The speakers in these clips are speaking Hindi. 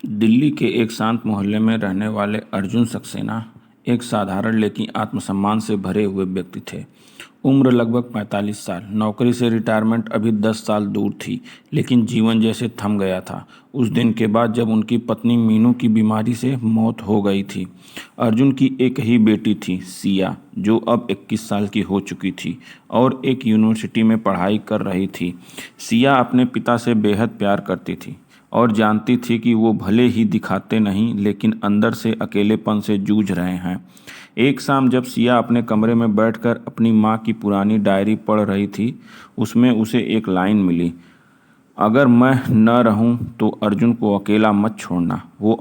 दिल्ली के एक शांत मोहल्ले में रहने वाले अर्जुन सक्सेना एक साधारण लेकिन आत्मसम्मान से भरे हुए व्यक्ति थे। उम्र लगभग 45 साल। नौकरी से रिटायरमेंट अभी 10 साल दूर थी, लेकिन जीवन जैसे थम गया था उस दिन के बाद जब उनकी पत्नी मीनू की बीमारी से मौत हो गई थी। अर्जुन की एक ही बेटी थी, सिया, जो अब 21 साल की हो चुकी थी और एक यूनिवर्सिटी में पढ़ाई कर रही थी। सिया अपने पिता से बेहद प्यार करती थी और जानती थी कि वो भले ही दिखाते नहीं, लेकिन अंदर से अकेलेपन से जूझ रहे हैं। एक शाम जब सिया अपने कमरे में बैठकर अपनी माँ की पुरानी डायरी पढ़ रही थी, उसमें उसे एक लाइन मिली, अगर मैं न रहूं तो अर्जुन को अकेला मत छोड़ना, वो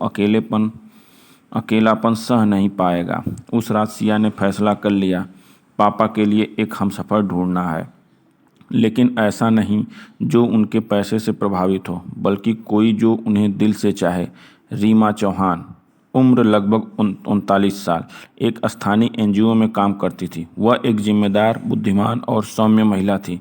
अकेलापन सह नहीं पाएगा। उस रात सिया ने फैसला कर लिया, पापा के लिए एक हमसफ़र ढूंढना है, लेकिन ऐसा नहीं जो उनके पैसे से प्रभावित हो, बल्कि कोई जो उन्हें दिल से चाहे। रीमा चौहान, उम्र लगभग 39 साल, एक स्थानीय एनजीओ में काम करती थी। वह एक जिम्मेदार, बुद्धिमान और सौम्य महिला थी।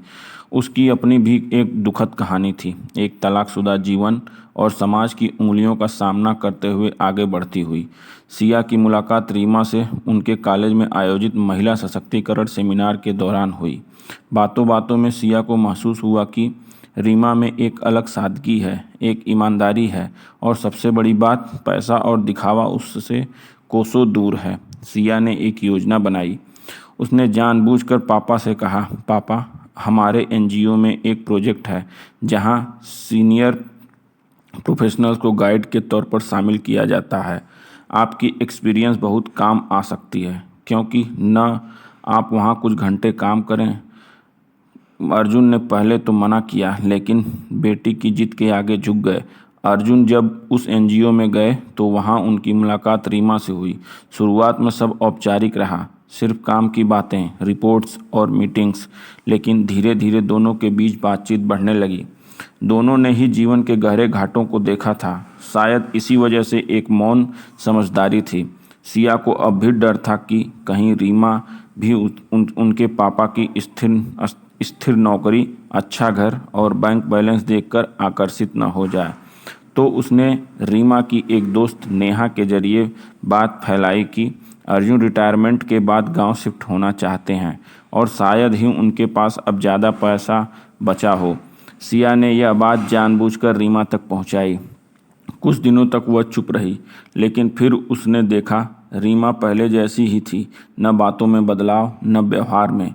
उसकी अपनी भी एक दुखद कहानी थी, एक तलाकशुदा जीवन और समाज की उंगलियों का सामना करते हुए आगे बढ़ती हुई। सिया की मुलाकात रीमा से उनके कॉलेज में आयोजित महिला सशक्तिकरण सेमिनार के दौरान हुई। बातों बातों में सिया को महसूस हुआ कि रीमा में एक अलग सादगी है, एक ईमानदारी है और सबसे बड़ी बात, पैसा और दिखावा उससे कोसों दूर है। सिया ने एक योजना बनाई। उसने जानबूझकर पापा से कहा, पापा, हमारे एनजीओ में एक प्रोजेक्ट है जहां सीनियर प्रोफेशनल्स को गाइड के तौर पर शामिल किया जाता है। आपकी एक्सपीरियंस बहुत काम आ सकती है, क्योंकि न आप वहां कुछ घंटे काम करें। अर्जुन ने पहले तो मना किया, लेकिन बेटी की जिद के आगे झुक गए। अर्जुन जब उस एनजीओ में गए तो वहां उनकी मुलाकात रीमा से हुई। शुरुआत में सब औपचारिक रहा, सिर्फ काम की बातें, रिपोर्ट्स और मीटिंग्स, लेकिन धीरे धीरे दोनों के बीच बातचीत बढ़ने लगी। दोनों ने ही जीवन के गहरे घाटों को देखा था। शायद इसी वजह से एक मौन समझदारी थी। सिया को अब भी डर था कि कहीं रीमा भी उनके पापा की स्थिर नौकरी, अच्छा घर और बैंक बैलेंस देखकर आकर्षित न हो जाए। तो उसने रीमा की एक दोस्त नेहा के जरिए बात फैलाई कि अर्जुन रिटायरमेंट के बाद गांव शिफ्ट होना चाहते हैं और शायद ही उनके पास अब ज़्यादा पैसा बचा हो। सिया ने यह बात जानबूझकर रीमा तक पहुंचाई। कुछ दिनों तक वह चुप रही, लेकिन फिर उसने देखा रीमा पहले जैसी ही थी, न बातों में बदलाव, न व्यवहार में।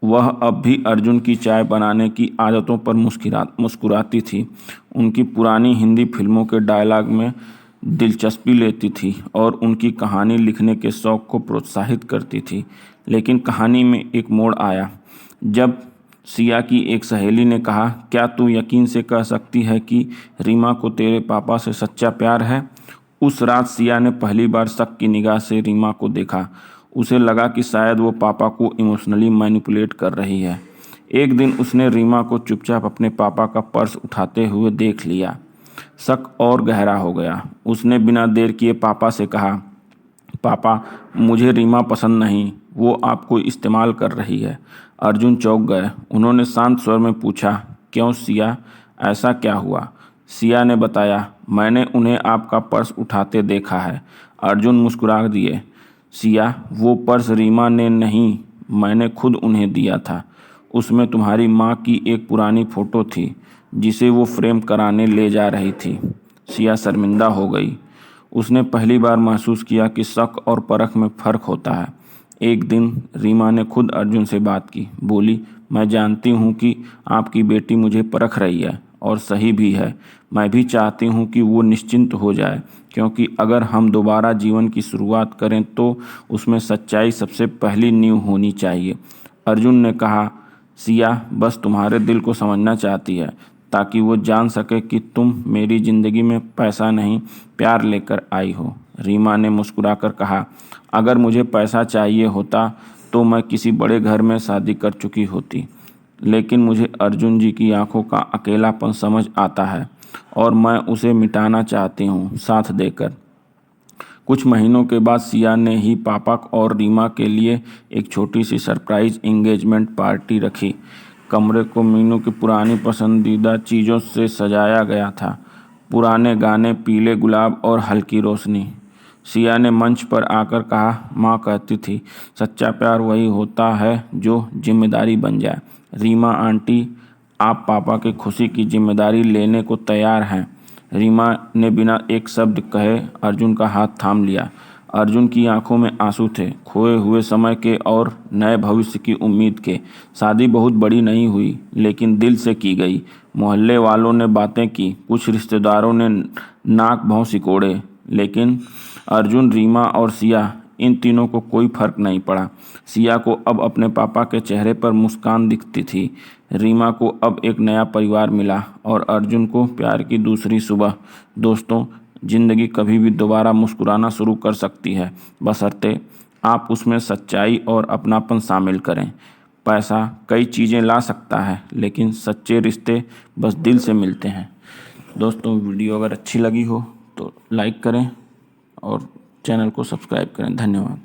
वह अब भी अर्जुन की चाय बनाने की आदतों पर मुस्कुराती थी, उनकी पुरानी हिंदी फिल्मों के डायलॉग में दिलचस्पी लेती थी और उनकी कहानी लिखने के शौक़ को प्रोत्साहित करती थी। लेकिन कहानी में एक मोड़ आया जब सिया की एक सहेली ने कहा, क्या तू यकीन से कह सकती है कि रीमा को तेरे पापा से सच्चा प्यार है? उस रात सिया ने पहली बार शक की निगाह से रीमा को देखा। उसे लगा कि शायद वो पापा को इमोशनली मैनिपुलेट कर रही है। एक दिन उसने रीमा को चुपचाप अपने पापा का पर्स उठाते हुए देख लिया। शक और गहरा हो गया। उसने बिना देर किए पापा से कहा, पापा, मुझे रीमा पसंद नहीं, वो आपको इस्तेमाल कर रही है। अर्जुन चौंक गए। उन्होंने शांत स्वर में पूछा, क्यों सिया, ऐसा क्या हुआ? सिया ने बताया, मैंने उन्हें आपका पर्स उठाते देखा है। अर्जुन मुस्कुरा दिए। सिया, वो पर्स रीमा ने नहीं, मैंने खुद उन्हें दिया था। उसमें तुम्हारी माँ की एक पुरानी फ़ोटो थी जिसे वो फ्रेम कराने ले जा रही थी। सिया शर्मिंदा हो गई। उसने पहली बार महसूस किया कि शक और परख में फ़र्क होता है। एक दिन रीमा ने खुद अर्जुन से बात की। बोली, मैं जानती हूँ कि आपकी बेटी मुझे परख रही है और सही भी है। मैं भी चाहती हूँ कि वो निश्चिंत हो जाए, क्योंकि अगर हम दोबारा जीवन की शुरुआत करें तो उसमें सच्चाई सबसे पहली नींव होनी चाहिए। अर्जुन ने कहा, सिया बस तुम्हारे दिल को समझना चाहती है, ताकि वो जान सके कि तुम मेरी ज़िंदगी में पैसा नहीं, प्यार लेकर आई हो। रीमा ने मुस्कुराकर कहा, अगर मुझे पैसा चाहिए होता तो मैं किसी बड़े घर में शादी कर चुकी होती, लेकिन मुझे अर्जुन जी की आंखों का अकेलापन समझ आता है और मैं उसे मिटाना चाहती हूँ, साथ देकर। कुछ महीनों के बाद सिया ने ही पापा और रीमा के लिए एक छोटी सी सरप्राइज एंगेजमेंट पार्टी रखी। कमरे को मीनू की पुरानी पसंदीदा चीज़ों से सजाया गया था। पुराने गाने, पीले गुलाब और हल्की रोशनी। सिया ने मंच पर आकर कहा, माँ कहती थी सच्चा प्यार वही होता है जो जिम्मेदारी बन जाए। रीमा आंटी, आप पापा की खुशी की जिम्मेदारी लेने को तैयार हैं? रीमा ने बिना एक शब्द कहे अर्जुन का हाथ थाम लिया। अर्जुन की आंखों में आंसू थे, खोए हुए समय के और नए भविष्य की उम्मीद के। शादी बहुत बड़ी नहीं हुई, लेकिन दिल से की गई। मोहल्ले वालों ने बातें की, कुछ रिश्तेदारों ने नाक भौं सिकोड़े, लेकिन अर्जुन, रीमा और सिया, इन तीनों को कोई फर्क नहीं पड़ा। सिया को अब अपने पापा के चेहरे पर मुस्कान दिखती थी, रीमा को अब एक नया परिवार मिला और अर्जुन को प्यार की दूसरी सुबह। दोस्तों, जिंदगी कभी भी दोबारा मुस्कुराना शुरू कर सकती है, बशर्ते आप उसमें सच्चाई और अपनापन शामिल करें। पैसा कई चीज़ें ला सकता है, लेकिन सच्चे रिश्ते बस दिल से मिलते हैं। दोस्तों, वीडियो अगर अच्छी लगी हो तो लाइक करें और चैनल को सब्सक्राइब करें। धन्यवाद।